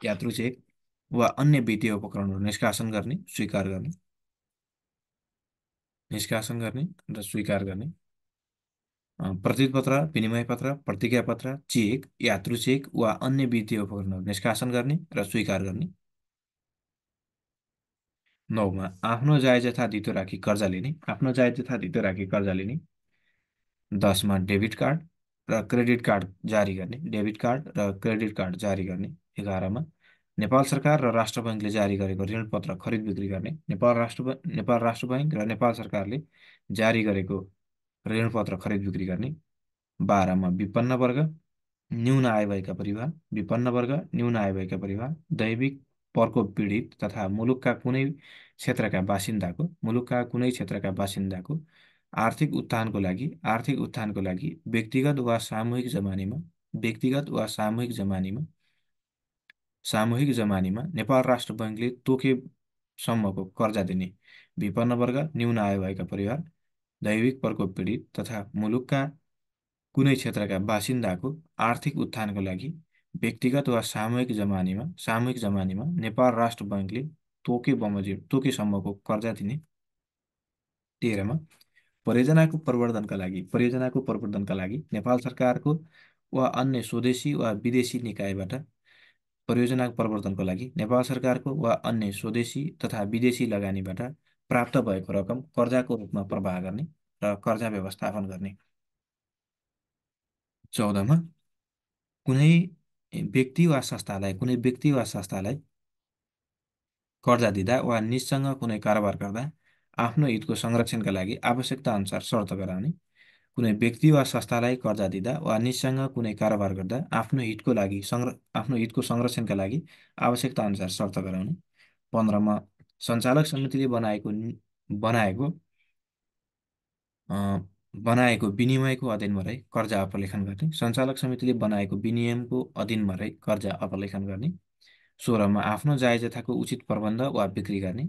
यात्रु चेक वा अन्य वित्तीय उपकरणहरू निष्कासन गर्ने, स्वीकार गर्ने। निष्कासन गर्ने र स्वीकार गर्ने। प्रतित पत्र, विनिमय पत्र, प्रतिज्ञा पत्र, चेक, यात्रु चेक वा अन्य वित्तीय उपकरणहरू निष्कासन गर्ने र स्वीकार गर्ने। 9मा आफ्नो जायज तथा धितो राखी कर्जा लिने, आफ्नो जायज तथा धितो राखी कर्जा लिने। 10मा डेबिट कार्ड र क्रेडिट कार्ड जारी गर्ने, डेबिट कार्ड र क्रेडिट कार्ड जारी गर्ने। 11मा नेपाल सरकार र राष्ट्र बैङ्कले जारी गरेको ऋण पत्र खरिद बिक्री गर्ने, नेपाल राष्ट्र बैङ्क र नेपाल सरकारले जारी गरेको ऋण पत्र खरिद बिक्री गर्ने। 12मा विपन्न वर्ग, न्यून आय भएका परिवार, विपन्न वर्ग, न्यून आय भएका परिवार, दैविक प्रकोप पीडित तथा मुलुकका कुनै क्षेत्रका बासिन्दाको आर्थिक उत्थानको लागि व्यक्तिगत वा सामूहिक जमानीमा नेपाल राष्ट्र बैङ्कले तोकेसम्मको कर्जा दिने। विपन्न वर्ग, न्यून आय भएका परिवार, दैविक प्रकोप पीडित तथा मुलुकका कुनै क्षेत्रका बासिन्दाको आर्थिक उत्थानको लागि व्यक्तिगत वा सामूहिक जमानीमा नेपाल राष्ट्र बैङ्कले तोकेसम्मको कर्जा दिने। 13मा परियोजनाको प्रवर्धनका लागि नेपाल सरकारको वा अन्य स्वदेशी वा विदेशी निकायबाट परियोजनाको प्रवर्धनको लागि नेपाल सरकारको वा अन्य स्वदेशी तथा विदेशी लगानीबाट प्राप्त भएको रकम कर्जाको रूपमा प्रवाह गर्ने र कर्जा व्यवस्थापन गर्ने। 14मा कुनै व्यक्ति वा संस्थालाई कर्जा दिँदा वा निजसँग कुनै कारोबार गर्दा आफ्नो हितको संरक्षणका लागि आवश्यकता अनुसार शर्त गराउने। कुनै व्यक्ति वा संस्थालाई कर्जा दिँदा वा निजसँग कुनै कारोबार गर्दा आफ्नो हितको संरक्षणका लागि आवश्यकता अनुसार शर्त गराउने। 15मा सञ्चालक समितिले बनाएको अ, बनाएको विनिमयको अधीनमा रही कर्जा अपलेखन गर्ने। सञ्चालक समितिले बनाएको विनियमको अधीनमा रही कर्जा अपलेखन गर्ने। 16मा आफ्नो जायजथाको उचित प्रबन्ध वा बिक्री गर्ने,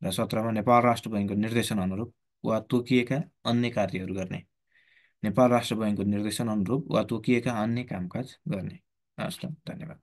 र 17मा नेपाल राष्ट्र बैङ्कको निर्देशन अनुरूप वा तोकिएका अन्य कार्यहरू गर्ने। नेपाल राष्ट्र बैङ्कको निर्देशन अनुरूप वा तोकिएका अन्य कामकाज गर्ने। हवस् त, धन्यवाद।